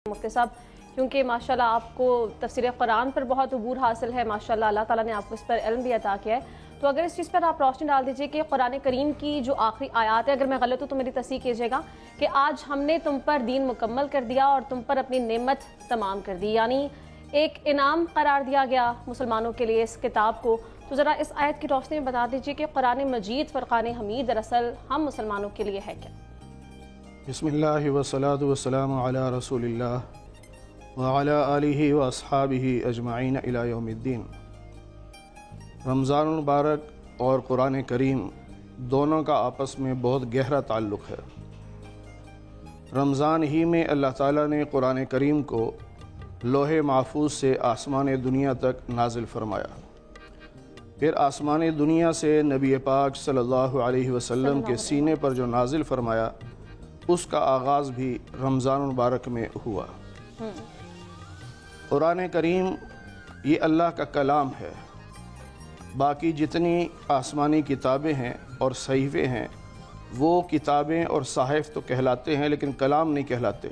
مفتی صاحب، کیونکہ ماشاءاللہ آپ کو تفسیر قرآن پر بہت عبور حاصل ہے، ماشاءاللہ اللہ تعالیٰ نے آپ کو اس پر علم بھی عطا کیا ہے، تو اگر اس چیز پر آپ روشنی ڈال دیجئے کہ قرآن کریم کی جو آخری آیات ہے، اگر میں غلط ہوں تو میری تصحیح کیجئے گا، کہ آج ہم نے تم پر دین مکمل کر دیا اور تم پر اپنی نعمت تمام کر دی، یعنی ایک انعام قرار دیا گیا مسلمانوں کے لیے اس کتاب کو. تو ذرا اس آیت کی روشنی میں بتا دیجئے کہ قرآن مجید فرقان حمید دراصل ہم مسلمانوں کے لیے ہے کیا؟ بسم اللہ والصلاة والسلام علی رسول اللہ وعلی آلہ واصحابہ اجمعین الی یوم الدین. رمضان المبارک اور قرآن کریم دونوں کا آپس میں بہت گہرا تعلق ہے. رمضان ہی میں اللہ تعالیٰ نے قرآن کریم کو لوح محفوظ سے آسمان دنیا تک نازل فرمایا. پھر آسمان دنیا سے نبی پاک صلی اللہ علیہ وسلم کے سینے پر جو نازل فرمایا اس کا آغاز بھی رمضان المبارک میں ہوا. قرآن کریم یہ اللہ کا کلام ہے. باقی جتنی آسمانی کتابیں ہیں اور صحیفے ہیں وہ کتابیں اور صحائف تو کہلاتے ہیں لیکن کلام نہیں کہلاتے،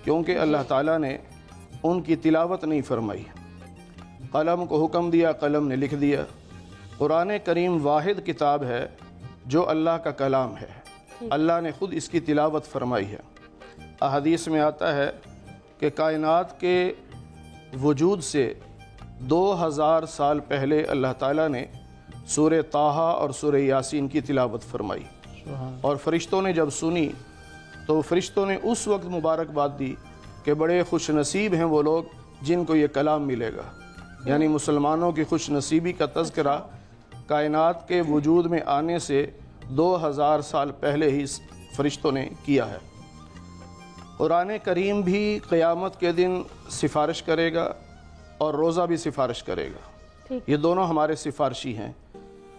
کیونکہ اللہ تعالیٰ نے ان کی تلاوت نہیں فرمائی. قلم کو حکم دیا، قلم نے لکھ دیا. قرآن کریم واحد کتاب ہے جو اللہ کا کلام ہے، اللہ نے خود اس کی تلاوت فرمائی ہے. احادیث میں آتا ہے کہ کائنات کے وجود سے 2000 سال پہلے اللہ تعالیٰ نے سورہ طٰہٰ اور سورہ یاسین کی تلاوت فرمائی، اور فرشتوں نے جب سنی تو فرشتوں نے اس وقت مبارکباد دی کہ بڑے خوش نصیب ہیں وہ لوگ جن کو یہ کلام ملے گا. یعنی مسلمانوں کی خوش نصیبی کا تذکرہ کائنات کے وجود میں آنے سے 2000 سال پہلے ہی فرشتوں نے کیا ہے. قرآن کریم بھی قیامت کے دن سفارش کرے گا اور روزہ بھی سفارش کرے گا. یہ دونوں ہمارے سفارشی ہیں.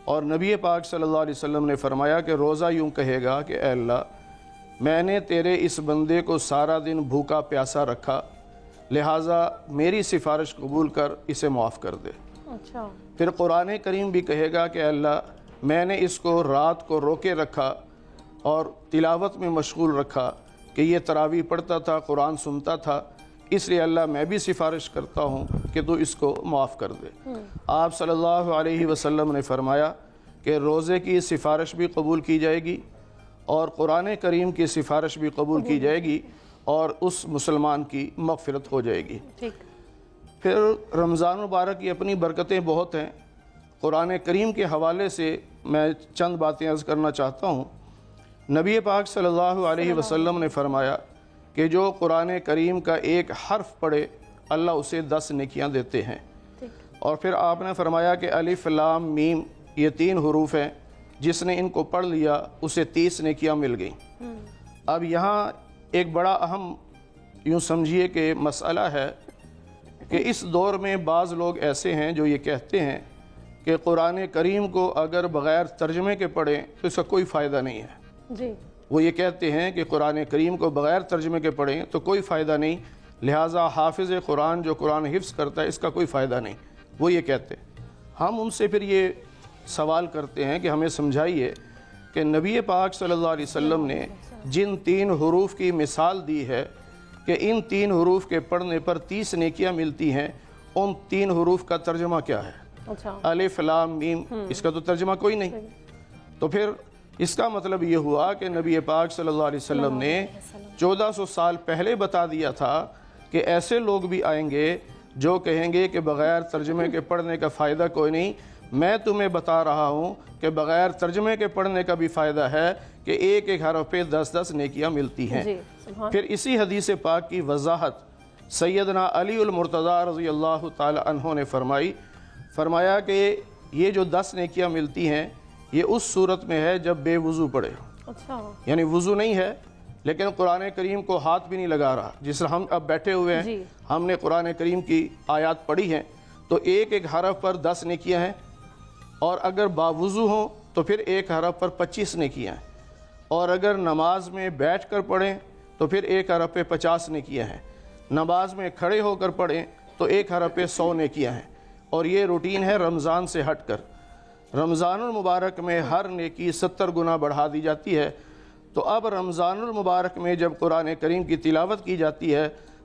اور نبی پاک صلی اللہ علیہ وسلم نے فرمایا کہ روزہ یوں کہے گا کہ اے اللہ، میں نے تیرے اس بندے کو سارا دن بھوکا پیاسا رکھا، لہٰذا میری سفارش قبول کر اسے معاف کر دے. پھر قرآن کریم بھی کہے گا کہ اے اللہ، میں نے اس کو رات کو روکے رکھا اور تلاوت میں مشغول رکھا کہ یہ تراویح پڑھتا تھا، قرآن سنتا تھا، اس لیے اللہ میں بھی سفارش کرتا ہوں کہ تو اس کو معاف کر دے. آپ صلی اللہ علیہ وسلم نے فرمایا کہ روزے کی سفارش بھی قبول کی جائے گی اور قرآن کریم کی سفارش بھی قبول کی جائے گی اور اس مسلمان کی مغفرت ہو جائے گی. پھر رمضان مبارک کی اپنی برکتیں بہت ہیں. قرآن کریم کے حوالے سے میں چند باتیں عرض کرنا چاہتا ہوں. نبی پاک صلی اللہ علیہ وسلم نے فرمایا کہ جو قرآن کریم کا ایک حرف پڑھے اللہ اسے 10 نیکیاں دیتے ہیں. اور پھر آپ نے فرمایا کہ الف لام میم یہ 3 حروف ہیں، جس نے ان کو پڑھ لیا اسے 30 نیکیاں مل گئیں. اب یہاں ایک بڑا اہم یوں سمجھیے کہ مسئلہ ہے کہ اس دور میں بعض لوگ ایسے ہیں جو یہ کہتے ہیں کہ قرآن کریم کو اگر بغیر ترجمے کے پڑھیں تو اس کا کوئی فائدہ نہیں ہے. وہ یہ کہتے ہیں کہ قرآن کریم کو بغیر ترجمے کے پڑھیں تو کوئی فائدہ نہیں، لہٰذا حافظ قرآن جو قرآن حفظ کرتا ہے اس کا کوئی فائدہ نہیں. وہ یہ کہتے ہیں. ہم ان سے پھر یہ سوال کرتے ہیں کہ ہمیں سمجھائیے کہ نبی پاک صلی اللہ علیہ وسلم نے جن 3 حروف کی مثال دی ہے کہ ان 3 حروف کے پڑھنے پر 30 نیکیاں ملتی ہیں، ان 3 حروف کا ترجمہ کیا ہے؟ الف لام میم، اس کا تو ترجمہ کوئی نہیں. تو پھر اس کا مطلب یہ ہوا کہ نبی پاک صلی اللہ علیہ وسلم نے 1400 سال پہلے بتا دیا تھا کہ ایسے لوگ بھی آئیں گے جو کہیں گے کہ بغیر ترجمے کے پڑھنے کا فائدہ کوئی نہیں. میں تمہیں بتا رہا ہوں کہ بغیر ترجمے کے پڑھنے کا بھی فائدہ ہے کہ ایک ایک حرف پہ 10 نیکیاں ملتی ہیں. پھر اسی حدیث پاک کی وضاحت سیدنا علی المرتضیٰ رضی اللہ تعالی عنہ نے فرمایا کہ یہ جو 10 نیکیاں ملتی ہیں یہ اس صورت میں ہے جب بے وضو پڑھے. یعنی وضو نہیں ہے لیکن قرآن کریم کو ہاتھ بھی نہیں لگا رہا. جس طرح ہم اب بیٹھے ہوئے ہیں، ہم نے قرآن کریم کی آیات پڑھی ہیں تو ایک ایک حرف پر 10 نیکیاں ہیں، اور اگر باوضو ہوں تو پھر ایک حرف پر 25 نیکیاں ہیں، اور اگر نماز میں بیٹھ کر پڑھیں تو پھر ایک حرف پہ 50 نیکیاں ہیں. نماز میں کھڑے ہو کر پڑھیں تو ایک حرف پہ 100 نیکیاں ہیں. اور یہ روٹین ہے رمضان سے ہٹ کر. رمضان المبارک میں ہر نیکی 70 گنا بڑھا دی جاتی ہے. تو اب رمضان المبارک میں جب قرآن کریم کی تلاوت کی جاتی ہے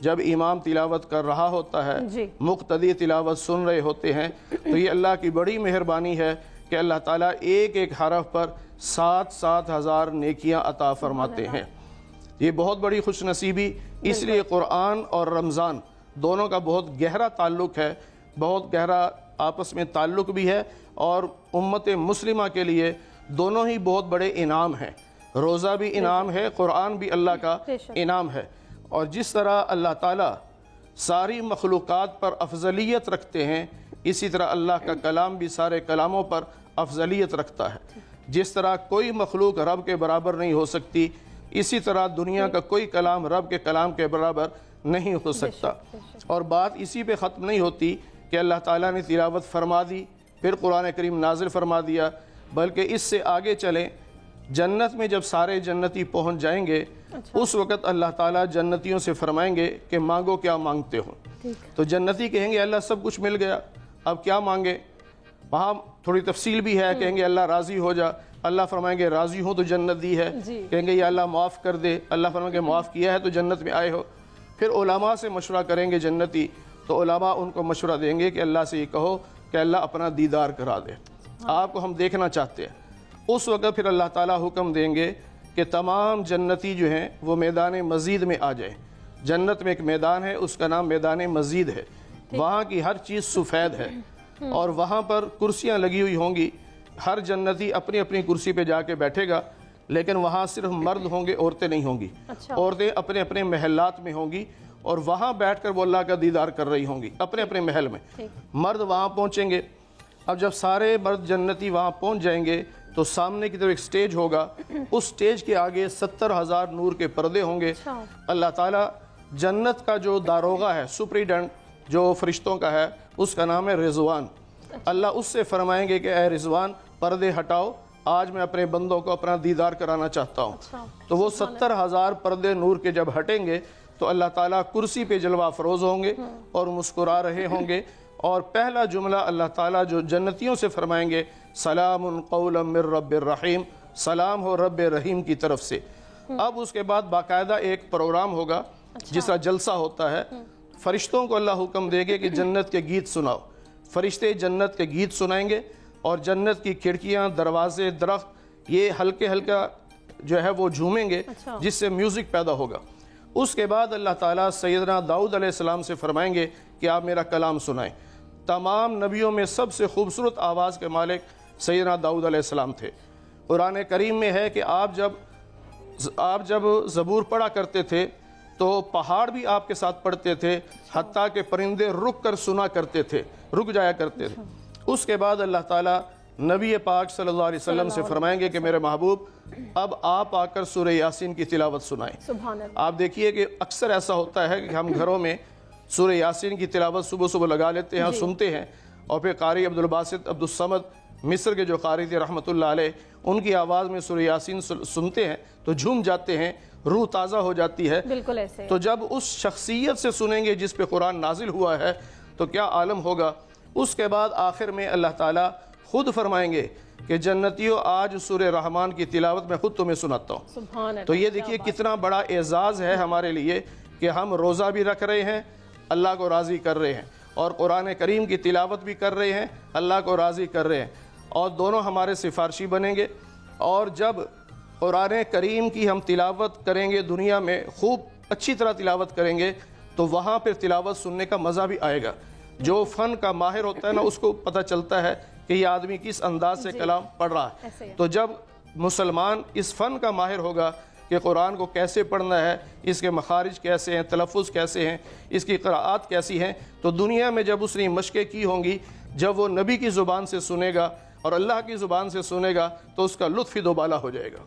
جب امام تلاوت کر رہا ہوتا ہے، جی مقتدی تلاوت سن رہے ہوتے ہیں، تو یہ اللہ کی بڑی مہربانی ہے کہ اللہ تعالیٰ ایک ایک حرف پر 7,000 نیکیاں عطا فرماتے ہیں۔ یہ بہت بڑی خوش نصیبی، اس لیے قرآن اور رمضان دونوں کا بہت گہرا تعلق ہے، بہت گہرا آپس میں تعلق بھی ہے، اور امت مسلمہ کے لیے دونوں ہی بہت انعام انعام ہیں۔ روزہ بھی انعام ہے، قرآن بھی اللہ کا انعام ہے۔ اور جس طرح اللہ تعالیٰ ساری مخلوقات پر افضلیت رکھتے ہیں، اسی طرح اللہ کا کلام بھی سارے کلاموں پر افضلیت رکھتا ہے۔ جس طرح کوئی مخلوق رب کے برابر نہیں ہو سکتی، اسی طرح دنیا کا کوئی کلام رب کے کلام کے برابر نہیں ہو سکتا۔ اور بات اسی پہ ختم نہیں ہوتی کہ اللہ تعالیٰ نے تلاوت فرما دی، پھر قرآن کریم نازل فرما دیا، بلکہ اس سے آگے چلیں، جنت میں جب سارے جنتی پہنچ جائیں گے، اس وقت اللہ تعالیٰ جنتیوں سے فرمائیں گے کہ مانگو کیا مانگتے ہو۔ تو جنتی کہیں گے اللہ سب کچھ مل گیا، اب کیا مانگے؟ وہاں تھوڑی تفصیل بھی ہے، کہیں گے اللہ راضی ہو جا، اللہ فرمائیں گے راضی ہوں تو جنت دی ہے، کہیں گے یا اللہ معاف کر دے، اللہ فرمائیں گے معاف کیا ہے تو جنت میں آئے ہو۔ پھر علماء سے مشورہ کریں گے جنتی، تو علماء ان کو مشورہ دیں گے کہ اللہ سے یہ کہو کہ اللہ اپنا دیدار کرا دے، آپ کو ہم دیکھنا چاہتے ہیں۔ اس وقت پھر اللہ تعالیٰ حکم دیں گے کہ تمام جنتی جو ہیں وہ میدان مزید میں آ جائیں۔ جنت میں ایک میدان ہے، اس کا نام میدان مزید ہے، وہاں کی ہر چیز سفید ہے، اور وہاں پر کرسیاں لگی ہوئی ہوں گی، ہر جنتی اپنی اپنی کرسی پہ جا کے بیٹھے گا، لیکن وہاں صرف مرد ہوں گے، عورتیں نہیں ہوں گی۔ عورتیں اپنے اپنے محلات میں ہوں گی، اور وہاں بیٹھ کر وہ اللہ کا دیدار کر رہی ہوں گی اپنے اپنے محل میں۔ مرد وہاں پہنچیں گے، اب جب سارے مرد جنتی وہاں پہنچ جائیں گے تو سامنے کی طرف ایک سٹیج ہوگا، اس سٹیج کے آگے 70,000 نور کے پردے ہوں گے۔ اللہ تعالیٰ جنت کا جو داروغہ ہے، سپریڈنٹ جو فرشتوں کا ہے، اس کا نام ہے رضوان۔ اللہ اس سے فرمائیں گے کہ اے رضوان پردے ہٹاؤ، آج میں اپنے بندوں کو اپنا دیدار کرانا چاہتا ہوں۔ تو وہ 70,000 پردے نور کے جب ہٹیں گے تو اللہ تعالیٰ کرسی پہ جلوہ افروز ہوں گے اور مسکرا رہے ہوں گے، اور پہلا جملہ اللہ تعالیٰ جو جنتیوں سے فرمائیں گے، سلام قولا من رب الرحیم، سلام ہو رب رحیم کی طرف سے۔ اب اس کے بعد باقاعدہ ایک پروگرام ہوگا جس کا جلسہ ہوتا ہے، فرشتوں کو اللہ حکم دے گے کہ جنت کے گیت سناؤ۔ فرشتے جنت کے گیت سنائیں گے، اور جنت کی کھڑکیاں، دروازے، درخت یہ ہلکے ہلکا جو ہے وہ جھومیں گے، جس سے میوزک پیدا ہوگا۔ اس کے بعد اللہ تعالیٰ سیدنا داؤد علیہ السلام سے فرمائیں گے کہ آپ میرا کلام سنائیں۔ تمام نبیوں میں سب سے خوبصورت آواز کے مالک سیدنا داؤد علیہ السلام تھے۔ قرآن کریم میں ہے کہ آپ جب زبور پڑھا کرتے تھے تو پہاڑ بھی آپ کے ساتھ پڑھتے تھے، حتیٰ کہ پرندے رک کر سنا کرتے تھے، رک جایا کرتے تھے۔ اس کے بعد اللہ تعالیٰ نبی پاک صلی اللہ علیہ وسلم سے فرمائیں گے کہ میرے محبوب اب آپ آ کر سورہ یاسین کی تلاوت سنائیں۔ آپ دیکھیے کہ اکثر ایسا ہوتا ہے کہ ہم گھروں میں سورہ یاسین کی تلاوت صبح صبح لگا لیتے ہیں، سنتے ہیں، اور پھر قاری عبدالباسط عبدالصمد مصر کے جو قاری تھے رحمۃ اللہ علیہ، ان کی آواز میں سورہ یاسین سنتے ہیں تو جھوم جاتے ہیں، روح تازہ ہو جاتی ہے۔ بالکل ایسے تو جب اس شخصیت سے سنیں گے جس پہ قرآن نازل ہوا ہے تو کیا عالم ہوگا۔ اس کے بعد آخر میں اللہ تعالیٰ خود فرمائیں گے کہ جنتیوں آج سورہ رحمان کی تلاوت میں خود تمہیں سناتا ہوں۔ سبحان اللہ، تو یہ دیکھیے کتنا بڑا اعزاز ہے ہمارے لیے کہ ہم روزہ بھی رکھ رہے ہیں، اللہ کو راضی کر رہے ہیں، اور قرآن کریم کی تلاوت بھی کر رہے ہیں، اللہ کو راضی کر رہے ہیں، اور دونوں ہمارے سفارشی بنیں گے۔ اور جب قرآن کریم کی ہم تلاوت کریں گے، دنیا میں خوب اچھی طرح تلاوت کریں گے، تو وہاں پھر تلاوت سننے کا مزہ بھی آئے گا۔ جو فن کا ماہر ہوتا ہے نا، اس کو پتہ چلتا ہے کہ یہ آدمی کس انداز سے کلام پڑھ رہا ہے۔ تو جب مسلمان اس فن کا ماہر ہوگا کہ قرآن کو کیسے پڑھنا ہے، اس کے مخارج کیسے ہیں، تلفظ کیسے ہیں، اس کی قراءات کیسی ہیں، تو دنیا میں جب اس نے مشقیں کی ہوں گی، جب وہ نبی کی زبان سے سنے گا اور اللہ کی زبان سے سنے گا تو اس کا لطف ہی دوبالا ہو جائے گا۔